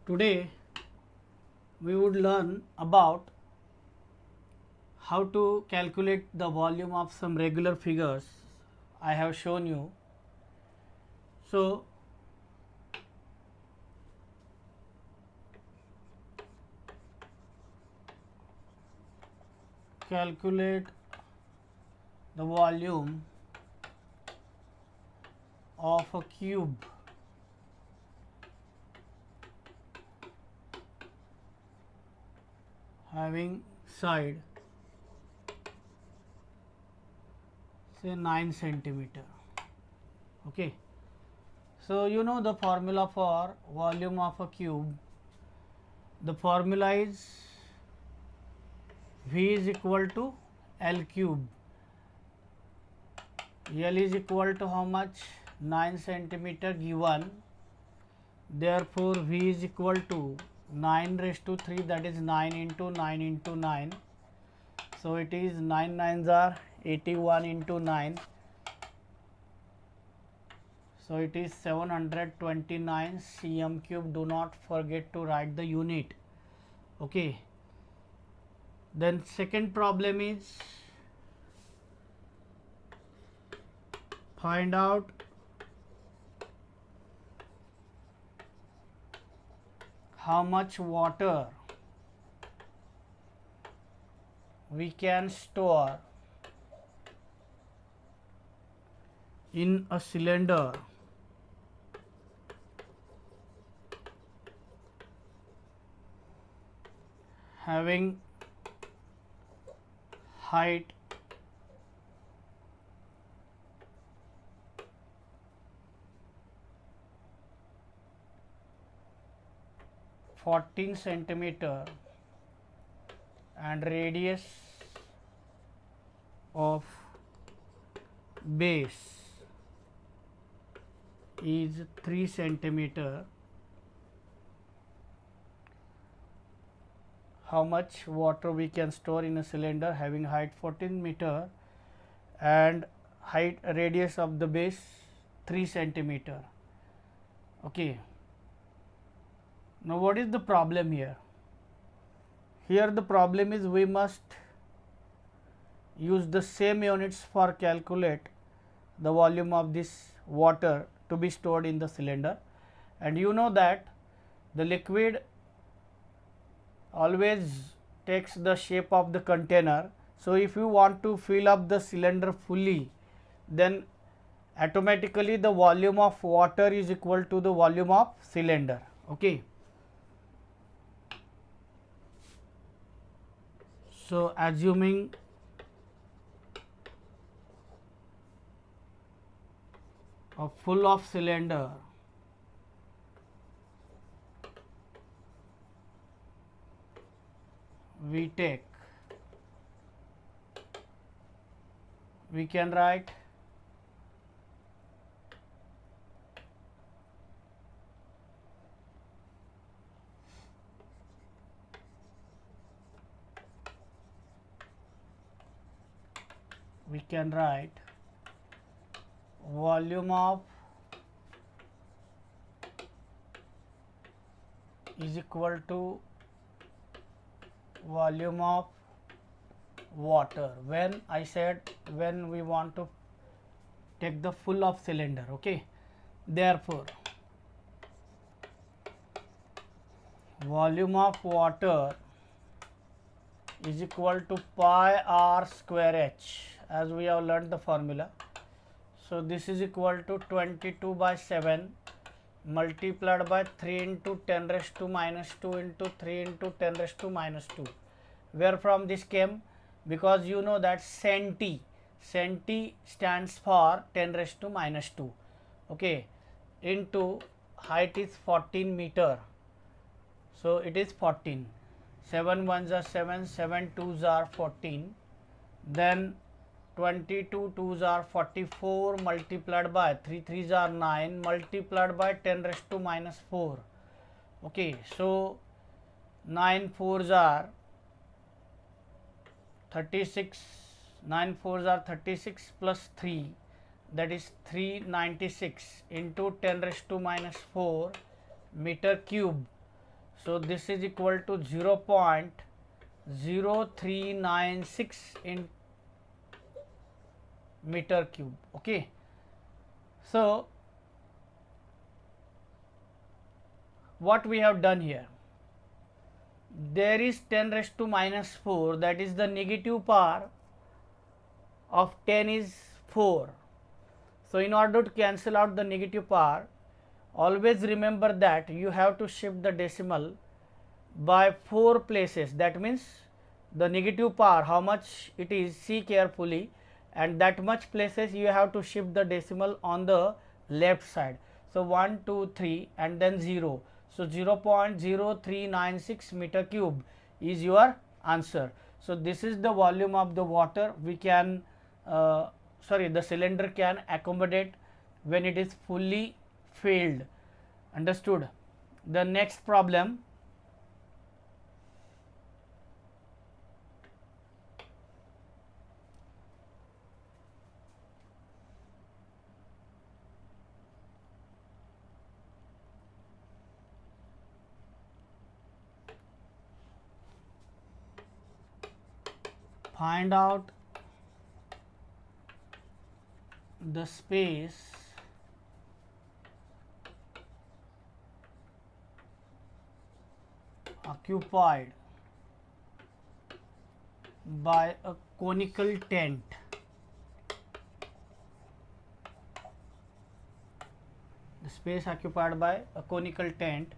Today we would learn about how to calculate the volume of some regular figures I have shown you. So calculate the volume of a cube having side say 9 centimeter. Okay, so you know the formula for volume of a cube. The formula is V is equal to L cube. L is equal to how much? 9 centimeter given. Therefore V is equal to 9 raised to 3, that is 9 into 9 into 9. So it is 9 nines are 81 into 9. So it is 729 cm cube. Do not forget to write the unit. Okay. Then second problem is find out how much water we can store in a cylinder having height 14 centimeter and radius of base is 3 centimeter. How much water we can store in a cylinder having height 14 meter and height radius of the base 3 centimeter. Okay. Now what is the problem here? Here the problem is we must use the same units for calculate the volume of this water to be stored in the cylinder, and you know that the liquid always takes the shape of the container. So if you want to fill up the cylinder fully, then automatically the volume of water is equal to the volume of cylinder. Okay. So assuming a full of cylinder we can write volume of is equal to volume of water when I said when we want to take the full of cylinder. Okay. Therefore volume of water is equal to pi r square h, as we have learned the formula. So this is equal to 22 by 7 multiplied by 3 into 10 raised to minus 2 into 3 into 10 raised to minus 2. Where from this came? Because you know that centi stands for 10 raised to minus 2. Okay, into height is 14 meter. So it is 14. 7 ones are 7, 7 twos are 14. Then 22 twos are 44 multiplied by 3 threes are 9 multiplied by 10 raised to minus 4. Okay, so 9 fours are 36, 9 fours are 36 plus 3, that is 396 into 10 raised to minus 4 meter cube. So this is equal to 0.0396 in meter cube. Okay. So what we have done here, there is 10 raised to minus 4, that is the negative power of 10 is 4. So in order to cancel out the negative power, always remember that you have to shift the decimal by 4 places. That means the negative power, how much it is, see carefully, and that much places you have to shift the decimal on the left side. So 1, 2, 3 and then 0. So 0.0396 meter cube is your answer. So this is the volume of the water we can the cylinder can accommodate when it is fully filled. Understood? The next problem, find out the space occupied by a conical tent. The space occupied by a conical tent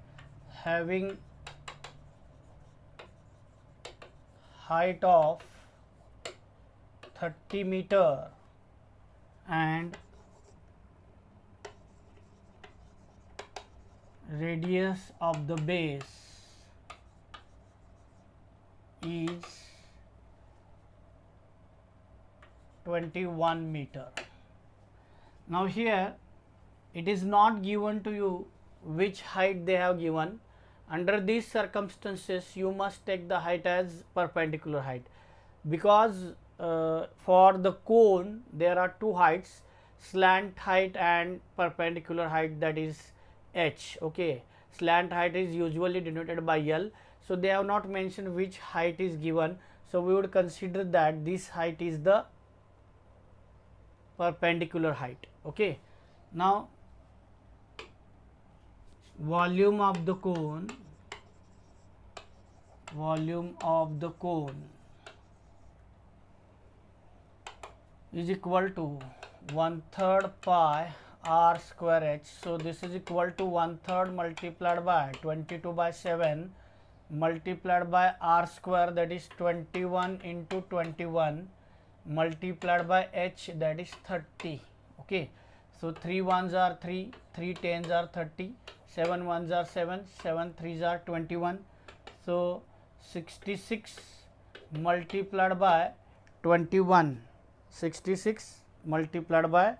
having height of 30 meter and radius of the base is 21 meter. Now here it is not given to you which height they have given. Under these circumstances you must take the height as perpendicular height, because for the cone there are two heights, slant height and perpendicular height, that is h. Okay, slant height is usually denoted by L. So they have not mentioned which height is given, so we would consider that this height is the perpendicular height. Okay. Now volume of the cone is equal to 1/3 pi r square h. So this is equal to 1/3 multiplied by 22/7 multiplied by r square, that is 21 into 21 multiplied by h, that is 30. Okay. So 3 ones are 3, 3 tens are 30, 7 ones are 7, 7 threes are 21. So 66 multiplied by 21, 66 multiplied by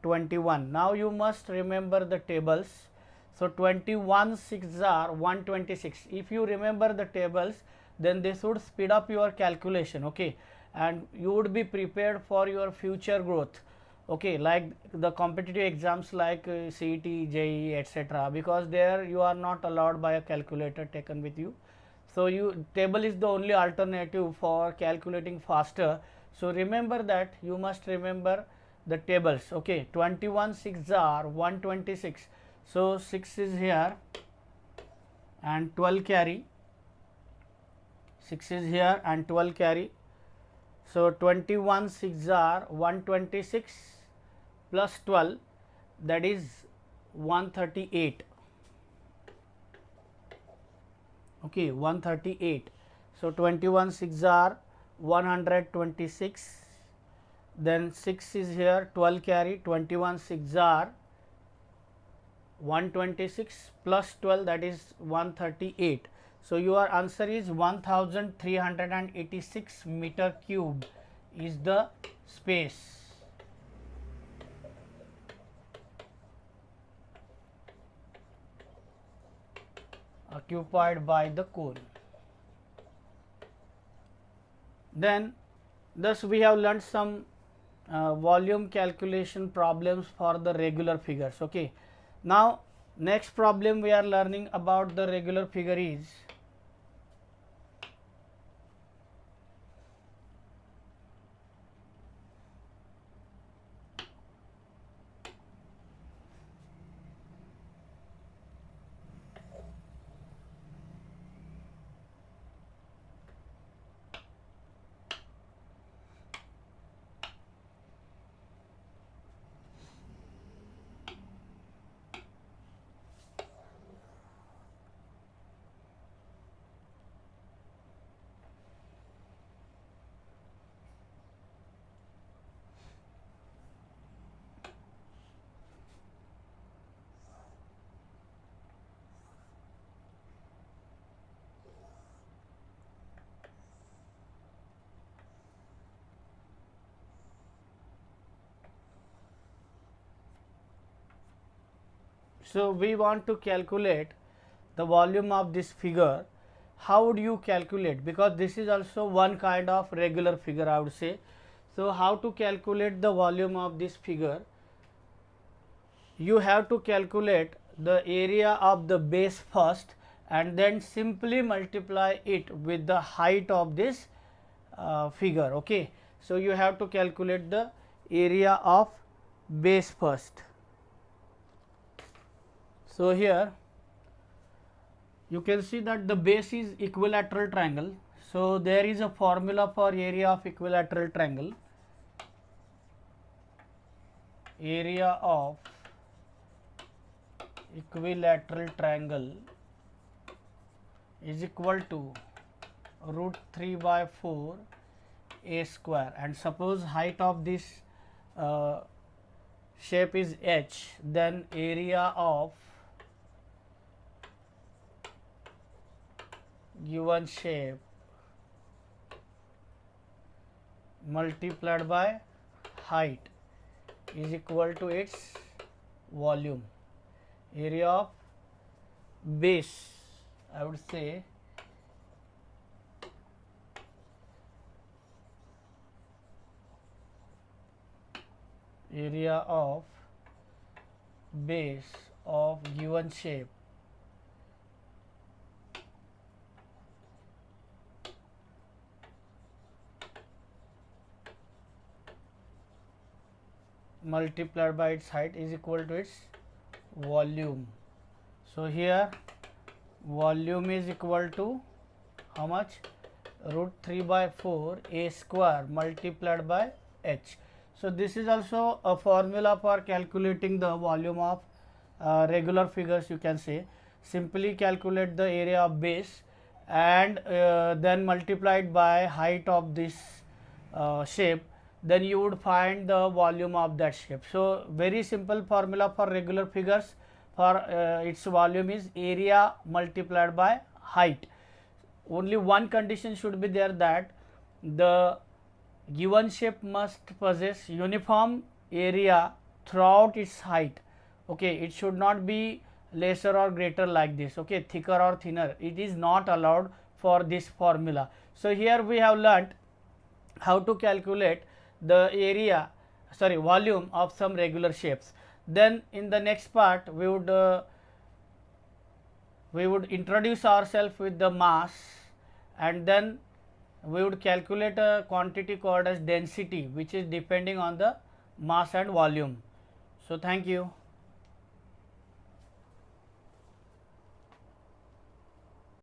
21. Now you must remember the tables. So 21 6s are 126. If you remember the tables, then this would speed up your calculation. Okay, and you would be prepared for your future growth. Okay, like the competitive exams like CET, JEE, etc., because there you are not allowed by a calculator taken with you. So table is the only alternative for calculating faster. So remember that, you must remember the tables. Okay, 21 6s are 126. So 6 is here and 12 carry, 6 is here and 12 carry. So 21 6s are 126 plus 12, that is 138. Okay, 138. So 21 6s are 126, then 6 is here, 12 carry, 21 6s are 126 plus 12, that is 138. So your answer is 1386 meter cube is the space occupied by the cone. Then thus we have learned some volume calculation problems for the regular figures. Okay, now Next problem we are learning about the regular figure is so we want to calculate the volume of this figure. How would you calculate? Because this is also one kind of regular figure, I would say. So how to calculate the volume of this figure? You have to calculate the area of the base first and then simply multiply it with the height of this figure. Okay. So you have to calculate the area of base first. So here you can see that the base is equilateral triangle. So there is a formula for area of equilateral triangle. Area of equilateral triangle is equal to root 3 by 4 a square, and suppose height of this shape is h, then area of given shape multiplied by height is equal to its volume. Area of base, I would say, area of base of given shape multiplied by its height is equal to its volume. So here volume is equal to how much? Root 3 by 4 a square multiplied by h. So this is also a formula for calculating the volume of regular figures. You can say simply calculate the area of base and then multiplied by height of this shape, then you would find the volume of that shape. So very simple formula for regular figures, for its volume is area multiplied by height. Only one condition should be there, that the given shape must possess uniform area throughout its height. Okay, it should not be lesser or greater like this. Okay, thicker or thinner, it is not allowed for this formula. So here we have learnt how to calculate the volume of some regular shapes. Then in the next part we would introduce ourselves with the mass, and then we would calculate a quantity called as density, which is depending on the mass and volume. So thank you.